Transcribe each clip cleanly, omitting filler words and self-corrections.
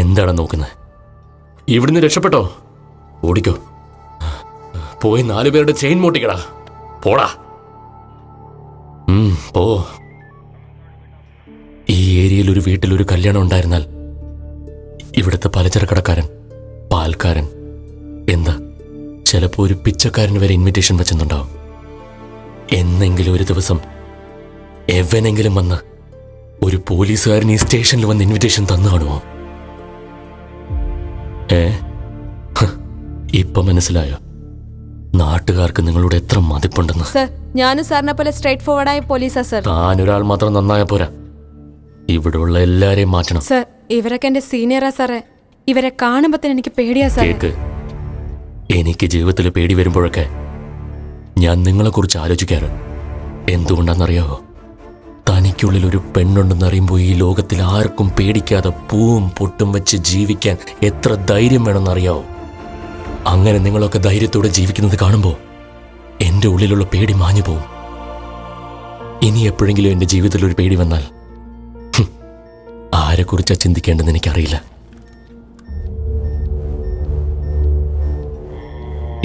എന്താണ് നോക്കുന്നത്? ഇവിടുന്ന് രക്ഷപ്പെട്ടോ? ഓടിക്കോ. പോയി 4 പേരുടെ ചെയിൻ മോട്ടിക്കടാ. പോടാ. പോ. ഈ ഏരിയയിൽ ഒരു വീട്ടിലൊരു കല്യാണം ഉണ്ടായിരുന്നാൽ ഇവിടുത്തെ പലചരക്കടക്കാരൻ, പാൽക്കാരൻ, എന്താ ചിലപ്പോ ഒരു പിച്ചക്കാരന് വരെ ഇൻവിറ്റേഷൻ വെച്ചെന്നുണ്ടാവും. എന്നെങ്കിലും ഒരു ദിവസം എവനെങ്കിലും വന്ന് ഒരു പോലീസുകാരൻ ഈ സ്റ്റേഷനിൽ വന്ന് ഇൻവിറ്റേഷൻ തന്നു കാണുമോ? ഇപ്പൊ മനസ്സിലായോ നാട്ടുകാർക്ക് നിങ്ങളോട് എത്ര മതിപ്പുണ്ടെന്ന്? സർ, ഞാനും സാറിനെ പോലെ സ്ട്രേറ്റ് ഫോർവേഡായ പോലീസാ സർ. താനൊരാൾ മാത്രം നന്നായ പോരാ, ഇവിടെയുള്ള എല്ലാരെയും മാറ്റണം. സർ, ഇവരൊക്കെ എന്റെ സീനിയറാ സാറേ. ഇവരെ കാണുമ്പോ തന്നെ എനിക്ക് പേടിയാ സാർ. കേക്ക്, എനിക്ക് ജീവിതത്തിൽ പേടി വരുമ്പോഴൊക്കെ ഞാൻ നിങ്ങളെക്കുറിച്ച് ആലോചിക്കാറ്. എന്തുകൊണ്ടാണെന്നറിയാവോ? തനിക്കുള്ളിൽ ഒരു പെണ്ണുണ്ടെന്നറിയുമ്പോൾ ഈ ലോകത്തിൽ ആർക്കും പേടിക്കാതെ പൂവും പൊട്ടും വെച്ച് ജീവിക്കാൻ എത്ര ധൈര്യം വേണമെന്നറിയാവോ? അങ്ങനെ നിങ്ങളൊക്കെ ധൈര്യത്തോടെ ജീവിക്കുന്നത് കാണുമ്പോൾ എൻ്റെ ഉള്ളിലുള്ള പേടി മാഞ്ഞു പോവും. ഇനി എപ്പോഴെങ്കിലും എൻ്റെ ജീവിതത്തിൽ ഒരു പേടി വന്നാൽ ആരെക്കുറിച്ചാ ചിന്തിക്കേണ്ടെന്ന് എനിക്കറിയില്ല.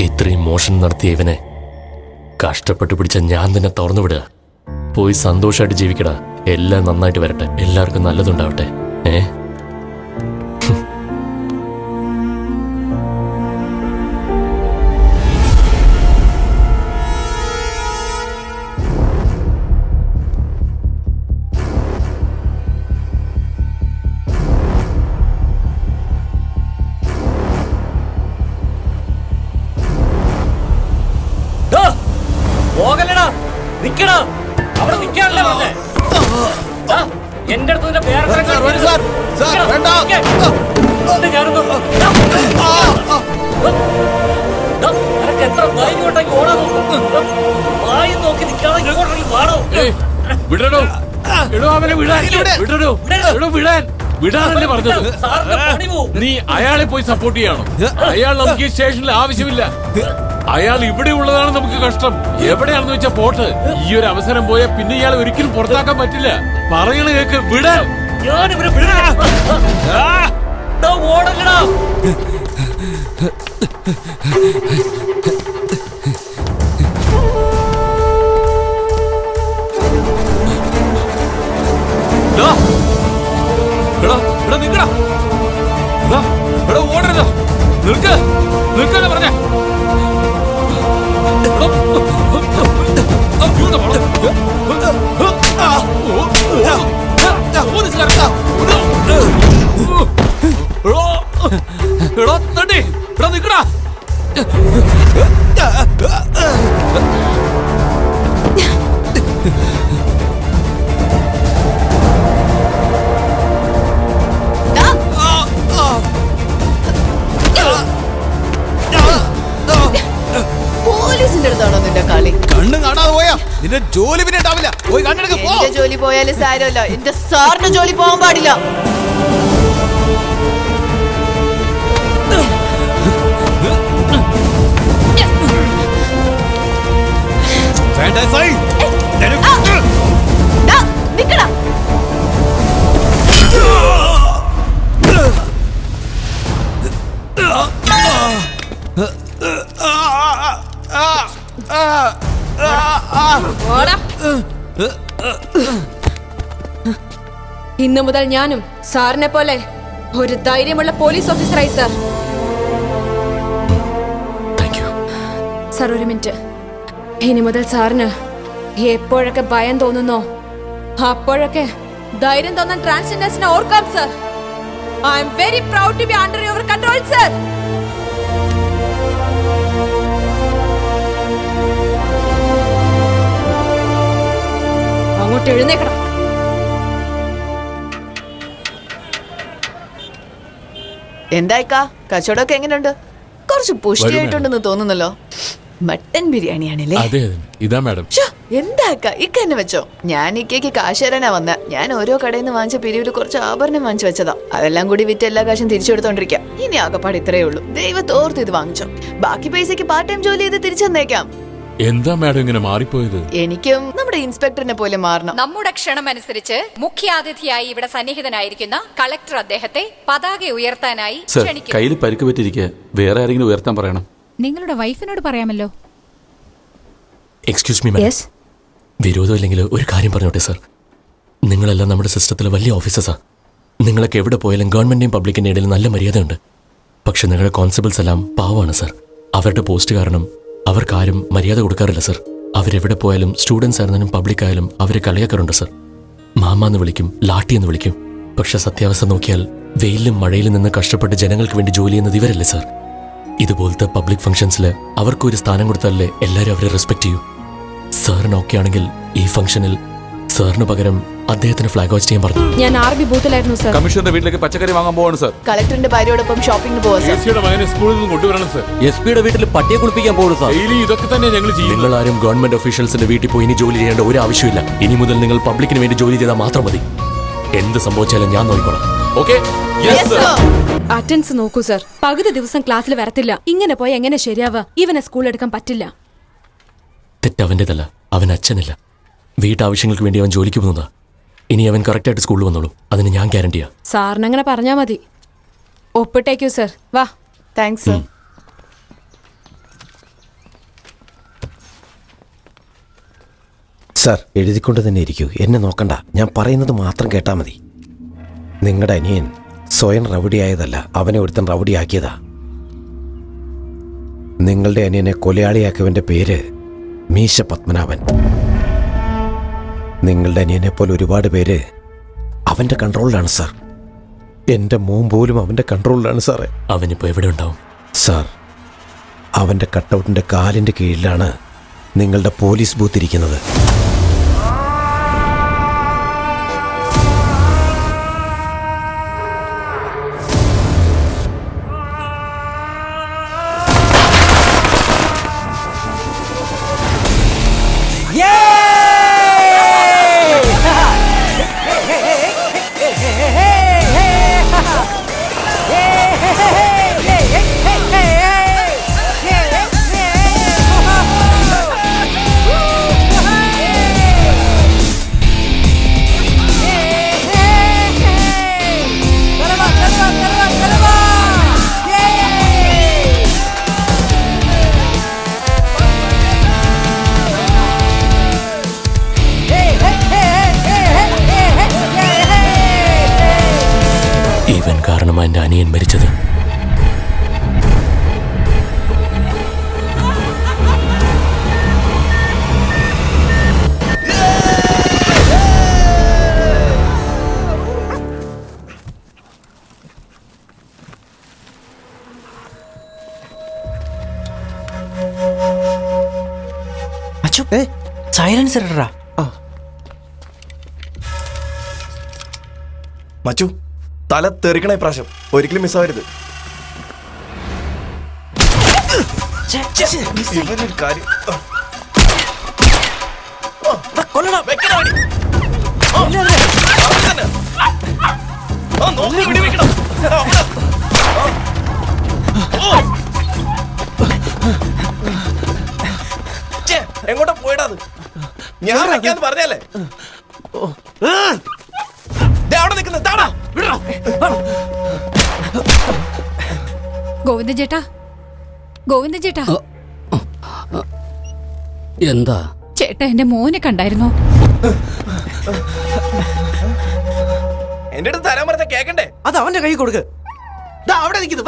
ഇത്രയും മോഷണം നടത്തിയ ഇവനെ കഷ്ടപ്പെട്ട് പിടിച്ച ഞാൻ തന്നെ തുറന്നു വിടുക. പോയി സന്തോഷമായിട്ട് ജീവിക്കടാ. എല്ലാം നന്നായിട്ട് വരട്ടെ, എല്ലാവർക്കും നല്ലതുണ്ടാവട്ടെ. എന്റെ അടുത്ത് എത്ര ധൈര്യം ഉണ്ടെങ്കിൽ ഓടാൻ നോക്കി നിൽക്കാതെ പാടോ. വിടണോ? അവനെ വിടാനല്ലേ പറഞ്ഞത്? നീ അയാളെ പോയി സപ്പോർട്ട് ചെയ്യണം. അയാൾ നമുക്ക് ഈ സ്റ്റേഷനിൽ ആവശ്യമില്ല. അയാൾ ഇവിടെ ഉള്ളതാണ് നമുക്ക് കഷ്ടം. എവിടെയാണെന്ന് വെച്ചാ പോട്ട്. ഈ ഒരു അവസരം പോയാൽ പിന്നെ ഇയാളെ ഒരിക്കലും പുറത്താക്കാൻ പറ്റില്ല. പറയണ കേക്ക്. വിടാൻ ഓടല്ലടാ. ഓടരുത്. നിൽക്കാതെ പറഞ്ഞ നിക്കടാ. പോലീസിന്റെ അടുത്താണോ നിന്റെ കളി? കണ്ണു കാണാതെ പോയാ നിന്റെ ജോലി പിന്നെ ഉണ്ടാവില്ല. പോയി കണ്ണെടുക്ക്. എന്റെ ജോലി പോയാലും സാരമല്ല, എന്റെ സാറിന്റെ ജോലി പോകാൻ പാടില്ല. നിക്കടാ. ഇന്നു മുതൽ ഞാനും സാറിനെ പോലെ ഒരു ധൈര്യമുള്ള പോലീസ് ഓഫീസറായി സാർ. സാർ, ഒരു മിനിറ്റ്. ഇനി മുതൽ സാറിന് എപ്പോഴൊക്കെ ഭയം തോന്നുന്നോ അപ്പോഴൊക്കെ ധൈര്യം തോന്നാൻ ട്രാൻസ്ജെൻഡേഴ്സിനെ ഓർക്കാം sir. I am very proud to be under your control sir. അങ്ങോട്ട് എഴുന്നേക്കണം. എന്തായിക്കാ, കച്ചവടമൊക്കെ എങ്ങനെയുണ്ട്? കുറച്ച് പുഷ്ടിയായിട്ടുണ്ടെന്ന് തോന്നുന്നല്ലോ. മട്ടൻ ബിരിയാണിയാണല്ലേ? അതെ, ഇതാ മാഡം. എന്താക്ക ഇക്ക എന്നെ വെച്ചോ? ഞാൻ ഇക്കയ്ക്ക് കാശ് തരാനാ വന്ന. ഞാൻ ഓരോ കടയിൽ നിന്ന് വാങ്ങിച്ച പിരിവില് കുറച്ച് ആഭരണം വാങ്ങിച്ചു വെച്ചതാ. അതെല്ലാം കൂടി വിറ്റ് എല്ലാ കാശും തിരിച്ചെടുത്തോണ്ടിരിക്കാം. ഇനി ആകപ്പാട് ഇത്രയേ ഉള്ളൂ. ദൈവത്തോർത്ത് ഇത് വാങ്ങിച്ചോ. ബാക്കി പൈസക്ക് പാർട്ട് ടൈം ജോലി ചെയ്ത് തിരിച്ചു തന്നേക്കാം. എന്താ മാഡം ഇങ്ങനെ മാറിപ്പോയത്? എനിക്കും നമ്മുടെ ഇൻസ്പെക്ടറിനെ പോലെ മാറണം. നമ്മുടെ ക്ഷണമനുസരിച്ച് മുഖ്യാതിഥിയായി ഇവിടെ സന്നിഹിതനായിരിക്കുന്ന കളക്ടർ അദ്ദേഹത്തെ പതാക ഉയർത്താനായി സർ, ക്ഷണിക്കുന്നു. കയ്യിൽ പരിക്ക് പറ്റിയിരിക്കുക. വേറെ ആരെങ്കിലും ഉയർത്താൻ പറയണം. നിങ്ങളുടെ വൈഫിനോട് പറയാമല്ലോ. എക്സ്ക്യൂസ് മീ മാഡം, വിരോധമില്ലെങ്കിൽ ഒരു കാര്യം പറഞ്ഞോട്ടെ സർ. നിങ്ങളെല്ലാം നമ്മുടെ സിസ്റ്റത്തിലെ വലിയ ഓഫീസേഴ്സാ. നിങ്ങളൊക്കെ എവിടെ പോയാലും ഗവൺമെന്റിന്റെയും പബ്ലിക്കിന്റെ ഇടയിൽ നല്ല മര്യാദയുണ്ട്. പക്ഷെ നിങ്ങളുടെ കോൺസ്റ്റബിൾസ് എല്ലാം പാവമാണ് സർ. അവരുടെ പോസ്റ്റ് കാരണം അവർക്കാരും മര്യാദ കൊടുക്കാറില്ല സർ. അവരെവിടെ പോയാലും സ്റ്റുഡൻസ് ആയിരുന്നാലും പബ്ലിക് ആയാലും അവരെ കളിയാക്കാറുണ്ട് സർ. മാമ എന്ന് വിളിക്കും, ലാട്ടി എന്ന് വിളിക്കും. പക്ഷെ സത്യാവസ്ഥ നോക്കിയാൽ വെയിലും മഴയിലും നിന്ന് കഷ്ടപ്പെട്ട് ജനങ്ങൾക്ക് വേണ്ടി ജോലി ചെയ്യുന്നത് ഇവരല്ലേ സർ. ഇതുപോലത്തെ പബ്ലിക് ഫംഗ്ഷൻസിൽ അവർക്കൊരു സ്ഥാനം കൊടുത്താലേ എല്ലാവരും അവരെ റെസ്പെക്ട് ചെയ്യൂ. സാറിന് ഓക്കെ ആണെങ്കിൽ ഈ ഫംഗ്ഷനിൽ സാറിന് പകരം അദ്ദേഹത്തിന് ഫ്ലാഗ് ഹോസ്റ്റ് ചെയ്യാൻ പറഞ്ഞു. ഞാൻ ആർമി ബൂത്തിലായിരുന്നു സർ. കമ്മീഷണറുടെ വീട്ടിലേക്ക് പച്ചക്കറി വാങ്ങാൻ പോവാണ് സർ. കളക്ടറിന്റെ ഭാര്യയോടൊപ്പം ഷോപ്പിംഗിന് പോവാ സർ. എസിയുടെ മകനെ സ്കൂളിൽ നിന്ന് കൊണ്ടുവരണം സർ. എസ്പിയുടെ വീട്ടിൽ പട്ടിയെ കുളിപ്പിക്കാൻ പോകുന്നു സാർ. ഡെയിലി ഇതൊക്കെ തന്നെ ഞങ്ങൾ ചെയ്യുന്നത്. നിങ്ങളാരും ഗവൺമെന്റ് ഒഫീഷ്യൽസിന്റെ വീട്ടിൽ പോയി ഇനി ജോലി ചെയ്യേണ്ട ഒരു ആവശ്യമില്ല. ഇനി മുതൽ നിങ്ങൾ പബ്ലിക്കിന് വേണ്ടി ജോലി ചെയ്താൽ മാത്രം മതി. എന്ത് സംഭവിച്ചാലും ഞാൻ നോക്കിക്കോളാം. ഓക്കെ? Yes, sir. അറ്റൻഡൻസ് നോക്കൂ സർ. പകുതി ദിവസം ക്ലാസ്സിൽ വരത്തില്ല. ഇങ്ങനെ പോയി എങ്ങനെ ശരിയാവുക? ഇവനെ സ്കൂൾ എടുക്കാൻ പറ്റില്ല. തെറ്റവൻ്റെതല്ല, അവൻ അച്ഛനില്ല. വീട്ടാവശ്യങ്ങൾക്ക് വേണ്ടി അവൻ ജോലിക്ക് പോകുന്നതാ. ഇനി അവൻ കറക്റ്റായിട്ട് സ്കൂളിൽ വന്നോളൂ, അതിന് ഞാൻ ഗ്യാരണ്ടിയാ. സാറിനങ്ങനെ പറഞ്ഞാൽ മതി. ഒപ്പിട്ടേക്കൂ സർ. വാ. Thanks sir. സർ, എഴുതിക്കൊണ്ട് തന്നെ ഇരിക്കൂ. എന്നെ നോക്കണ്ട, ഞാൻ പറയുന്നത് മാത്രം കേട്ടാൽ മതി. നിങ്ങളുടെ അനിയൻ സ്വയം റൗഡിയായതല്ല, അവനെ ഒരുത്തൻ റൗഡിയാക്കിയതാ. നിങ്ങളുടെ അനിയനെ കൊലയാളിയാക്കിയവൻ്റെ പേര് മീശ പത്മനാഭൻ. നിങ്ങളുടെ അനിയനെ പോലെ ഒരുപാട് പേര് അവൻ്റെ കൺട്രോളിലാണ് സാർ. എൻ്റെ മോൻ പോലും അവൻ്റെ കൺട്രോളിലാണ് സാറേ. അവനിപ്പോൾ എവിടെ ഉണ്ടാവും? സാർ, അവൻ്റെ കട്ടൗട്ടിൻ്റെ കാലിൻ്റെ കീഴിലാണ് നിങ്ങളുടെ പോലീസ് ബൂത്ത് ഇരിക്കുന്നത്. ഇവൻ കാരണമാണ് എൻ്റെ അനിയൻ മരിച്ചത്. സൈലൻസർ ഇടറാ. മച്ചു, തല തെറിക്കണ പ്രാവശ്യം ഒരിക്കലും മിസ്സാവരുത്. ഇവനൊരു കാര്യം. എങ്ങോട്ടാ പോയിടാ? ഞാൻ വെക്കാന്ന് പറഞ്ഞല്ലേ. അവിടെ നിൽക്കുന്നത് ഗോവിന്ദൻ ചേട്ടാ, ഗോവിന്ദൻ ചേട്ടാ. എന്താ ചേട്ടാ, എന്റെ മോനെ കണ്ടായിരുന്നോ? എന്റെ അടുത്ത് തരാൻ പറഞ്ഞ കേക്കണ്ടേ? അത് അവന്റെ കൈ കൊടുക്ക്. അവിടെ നിൽക്കുന്നു.